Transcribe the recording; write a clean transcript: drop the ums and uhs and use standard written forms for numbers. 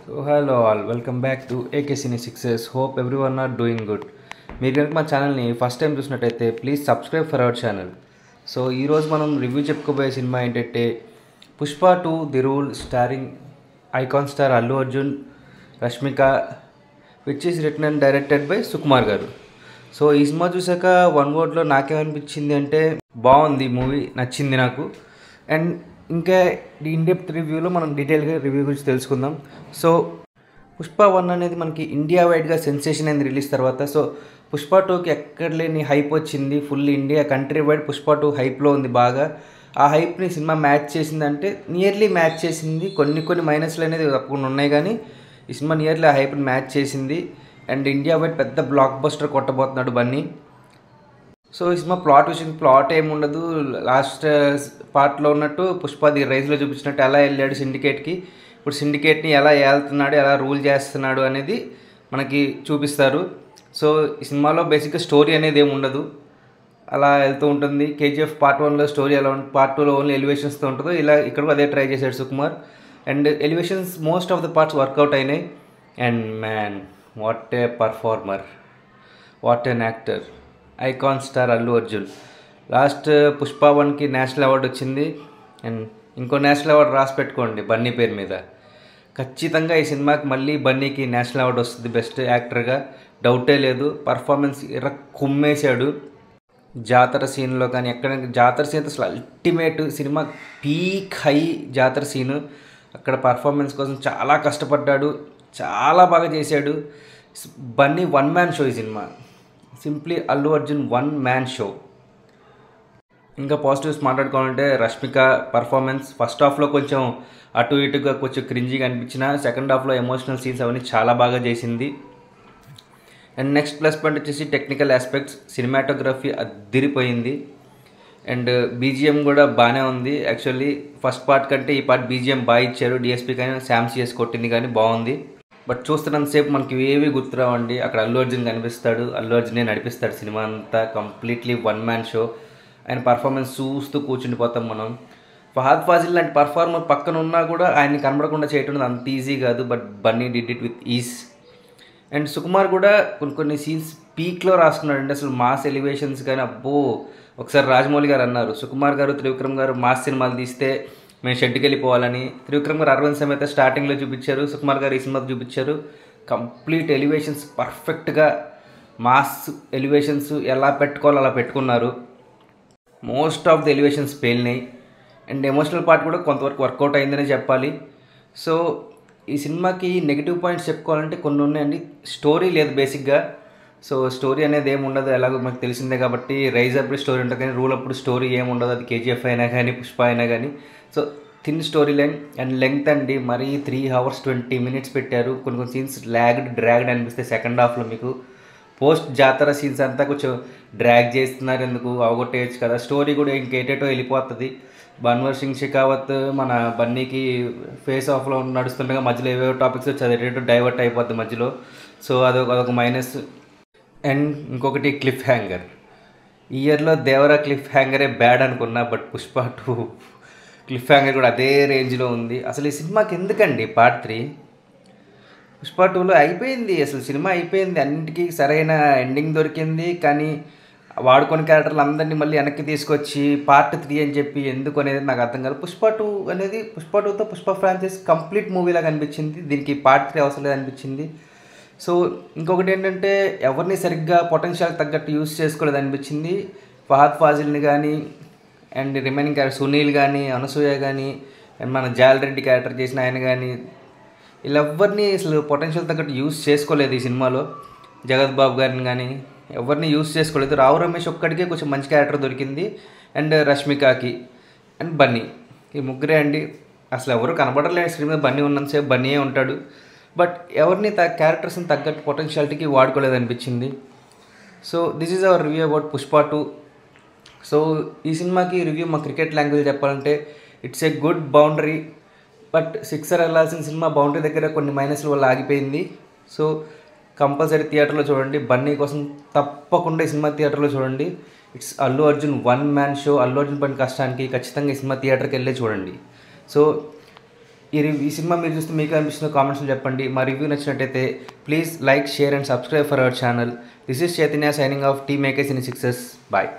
So hello all, welcome back to AK Cine Sixes. Hope everyone are doing good. మీరు కనుక మా ఛానల్ని first time చూసినట్టయితే please subscribe for our channel. So ఈరోజు మనం review చెప్పుకోబోయే సినిమా ఏంటంటే Pushpa 2 the rule starring icon star Allu Arjun, Rashmika, which is return and directed by Sukumar గారు. సో ఈ సినిమా చూసాక వన్ వర్డ్లో నాకేమనిపించింది అంటే బాగుంది మూవీ, నచ్చింది నాకు. అండ్ ఇంకా ఇన్ డెప్త్ రివ్యూలో మనం డీటెయిల్గా రివ్యూ గురించి తెలుసుకుందాం. సో పుష్ప 1 అనేది మనకి ఇండియా వైడ్గా సెన్సేషన్ అయింది రిలీజ్ తర్వాత. సో పుష్ప 2కి ఎక్కడ లేని హైప్ వచ్చింది. Full India country wide Pushpa 2 హైప్లో ఉంది బాగా. ఆ హైప్ని సినిమా మ్యాచ్ చేసిందంటే నియర్లీ మ్యాచ్ చేసింది. కొన్ని మైనస్లు అనేది తప్పకుండా ఉన్నాయి, కానీ ఈ సినిమా నియర్లీ ఆ హైప్ని మ్యాచ్ చేసింది. అండ్ ఇండియా వైడ్ పెద్ద బ్లాక్ బస్టర్ కొట్టబోతున్నాడు బన్నీ. సో ఈ సినిమా ప్లాట్ ఏముండదు. లాస్ట్ పార్ట్లో ఉన్నట్టు పుష్పది రైజ్లో చూపించినట్టు ఎలా వెళ్ళాడు సిండికేట్కి, ఇప్పుడు సిండికేట్ని ఎలా ఏళ్తున్నాడు, ఎలా రూల్ చేస్తున్నాడు అనేది మనకి చూపిస్తారు. సో ఈ సినిమాలో బేసిక్గా స్టోరీ అనేది ఏమి ఉండదు, అలా వెళ్తూ ఉంటుంది. కేజీఎఫ్ పార్ట్ 1లో స్టోరీ ఎలా ఉంటుంది, పార్ట్ 2లో ఓన్లీ ఎలివేషన్స్తో ఉంటుందో ఇలా ఇక్కడ అదే ట్రై చేశాడు Sukumar. And elevations most of the parts work out అయినాయి. And man, what a performer, what an actor, icon star Allu Arjun. Last Pushpa 1కి నేషనల్ అవార్డు వచ్చింది. అండ్ ఇంకో నేషనల్ అవార్డు రాసి పెట్టుకోండి బన్నీ పేరు మీద. ఖచ్చితంగా ఈ సినిమాకి మళ్ళీ బన్నీకి నేషనల్ అవార్డు వస్తుంది బెస్ట్ యాక్టర్గా, డౌటే లేదు. పర్ఫార్మెన్స్ కుమ్మేశాడు జాతర సీన్లో కానీ ఎక్కడ. జాతర సీన్ అసలు అల్టిమేట్, సినిమా పీక్ హై జాతర సీను. అక్కడ పర్ఫార్మెన్స్ కోసం చాలా కష్టపడ్డాడు, చాలా బాగా చేశాడు. బన్నీ వన్ మ్యాన్ షో ఈ cinema, simply Allu Arjun one man show. ఇంకా పాజిటివ్స్ మాట్లాడుకోవాలంటే రష్మిక పర్ఫార్మెన్స్ ఫస్ట్ హాఫ్లో కొంచెం అటు ఇటుగా కొంచెం క్రింజీగా అనిపించిన, సెకండ్ హాఫ్లో ఎమోషనల్ సీన్స్ అవన్నీ చాలా బాగా చేసింది. అండ్ నెక్స్ట్ ప్లస్ పాయింట్ వచ్చేసి టెక్నికల్ ఆస్పెక్ట్స్, సినిమాటోగ్రఫీ అద్దిరిపోయింది. అండ్ బీజిఎం కూడా బాగానే ఉంది. యాక్చువల్లీ ఫస్ట్ పార్ట్ కంటే ఈ పార్ట్ బీజిఎం బాగా ఇచ్చారు. డిఎస్పీ కానీ శామ్సిఎస్ కొట్టింది కానీ బాగుంది. బట్ చూస్తున్నంతసేపు మనకి ఏవి గుర్తురావండి. అక్కడ అల్లు అర్జున్ కనిపిస్తాడు, అల్లు అర్జునే నడిపిస్తాడు సినిమా అంతా. Completely one man show. ఆయన పర్ఫార్మెన్స్ చూస్తూ కూర్చుండిపోతాం మనం. ఫహద్ ఫాజిల్ లాంటి పర్ఫార్మర్ పక్కన ఉన్నా కూడా ఆయన్ని కనబడకుండా చేయటం అంత ఈజీ కాదు, but Bunny did it with is. And Sukumar కూడా కొన్ని సీన్స్ పీక్లో రాసుకున్నాడు అండి. అసలు మాస్ ఎలివేషన్స్ కానీ అబ్బో. ఒకసారి రాజమౌళి గారు అన్నారు, సుకుమార్ గారు త్రివిక్రమ్ గారు మాస్ సినిమాలు తీస్తే మేము షెడ్కి వెళ్ళిపోవాలని. త్రివిక్రమ్ గారు అరవింద్ సమేత స్టార్టింగ్లో చూపించారు, సుకుమార్ గారు ఈ సినిమాకి చూపించారు. కంప్లీట్ ఎలివేషన్స్ పర్ఫెక్ట్గా మాస్ ఎలివేషన్స్ ఎలా పెట్టుకోవాలో అలా పెట్టుకున్నారు. మోస్ట్ ఆఫ్ ది ఎలివేషన్స్ పేలినాయి. అండ్ ఎమోషనల్ పార్ట్ కూడా కొంతవరకు వర్కౌట్ అయిందనే చెప్పాలి. సో ఈ సినిమాకి నెగిటివ్ పాయింట్స్ చెప్పుకోవాలంటే కొన్ని ఉన్నాయండి. స్టోరీ లేదు బేసిక్గా. సో స్టోరీ అనేది ఏమి ఉండదు, ఎలాగో మనకు తెలిసిందే కాబట్టి. రైజ్ అప్పుడు స్టోరీ ఉంటుంది కానీ రూల్ అప్పుడు స్టోరీ ఏమి ఉండదు. అది కేజీఎఫ్ అయినా కానీ పుష్ప అయినా కానీ. So thin story line and length అండి, మరీ 3 hours 20 minutes పెట్టారు. కొన్ని సీన్స్ డ్రాగ్డ్ అనిపిస్తాయి సెకండ్ హాఫ్లో మీకు. పోస్ట్ జాతర సీన్స్ అంతా కొంచెం డ్రాగ్ చేస్తున్నారు, ఎందుకు అవగొట్టేయచ్చు కదా. స్టోరీ కూడా ఇంకేటేటో వెళ్ళిపోతుంది. బన్వర్ సింగ్ షెకావత్ మన బన్నీకి ఫేస్ ఆఫ్లో నడుస్తుండగా మధ్యలో ఏవేవో టాపిక్స్ వచ్చి అది ఎటేటో డైవర్ట్ అయిపోద్ది మధ్యలో. సో అదొక మైనస్. అండ్ ఇంకొకటి క్లిఫ్ హ్యాంగర్. ఈ ఇయర్లో దేవరా క్లిఫ్ హ్యాంగరే బ్యాడ్ అనుకున్నా, బట్ పుష్ప 2 క్లిఫ్ హ్యాంగర్ కూడా అదే రేంజ్లో ఉంది. అసలు ఈ సినిమాకి ఎందుకండి పార్ట్ 3? పుష్ప 2లో అయిపోయింది, అసలు సినిమా అయిపోయింది. అన్నింటికీ సరైన ఎండింగ్ దొరికింది, కానీ వాడుకొని క్యారెక్టర్లు అందరినీ మళ్ళీ వెనక్కి తీసుకొచ్చి పార్ట్ 3 అని చెప్పి ఎందుకు అనేది నాకు అర్థం కాదు. పుష్ప 2 అనేది పుష్ప 2తో పుష్ప ఫ్రాంచైజ్ కంప్లీట్ మూవీలాగా అనిపించింది. దీనికి పార్ట్ 3 అవసరం లేదనిపించింది. సో ఇంకొకటి ఏంటంటే ఎవరిని సరిగ్గా పొటెన్షియల్ తగ్గట్టు యూస్ చేసుకోలేదు అనిపించింది. ఫహద్ ఫాజిల్ని కానీ అండ్ రిమైనింగ్ క్యారెక్టర్ సునీల్ కానీ, అనసూయ కానీ, అండ్ మన జాల్ రెడ్డి క్యారెక్టర్ చేసిన ఆయన కానీ, వీళ్ళెవ్వరిని అసలు పొటెన్షియల్ తగ్గట్టు యూస్ చేసుకోలేదు ఈ సినిమాలో. జగత్ బాబు గారిని కానీ ఎవరిని యూస్ చేసుకోలేదు. రావు రమేష్ ఒక్కడికే కొంచెం మంచి క్యారెక్టర్ దొరికింది. అండ్ రష్మికకి అండ్ బన్నీ, ఈ ముగ్గురే అండి. అసలు ఎవరు కనబడలేదు స్క్రీన్ మీద. బన్నీ ఉన్నంతసేపు బన్నీయే ఉంటాడు, బట్ ఎవరిని క్యారెక్టర్స్ని తగ్గట్టు పొటెన్షియాలిటీకి వాడుకోలేదు అనిపించింది. So this is our review about Pushpa 2. So ఈ సినిమాకి రివ్యూ మా క్రికెట్ లాంగ్వేజ్ చెప్పాలంటే it's a good boundary, but sixer వెళ్ళాల్సిన సినిమా బౌండరీ దగ్గర కొన్ని మైనస్ల వల్ల ఆగిపోయింది. సో కంపల్సరీ థియేటర్లో చూడండి. బన్నీ కోసం తప్పకుండా ఈ సినిమా థియేటర్లో చూడండి. It's Allu Arjun one man show. Allu Arjun పడిన కష్టానికి ఖచ్చితంగా ఈ సినిమా థియేటర్కి వెళ్ళే చూడండి. సో ఈ సినిమా మీరు చూస్తే మీకు అనిపిస్తుందో కామెంట్స్లో చెప్పండి. మా రివ్యూ నచ్చినట్టయితే please like, share and subscribe for our channel. This is Chaitanya signing off team AK cine sixes. Bye.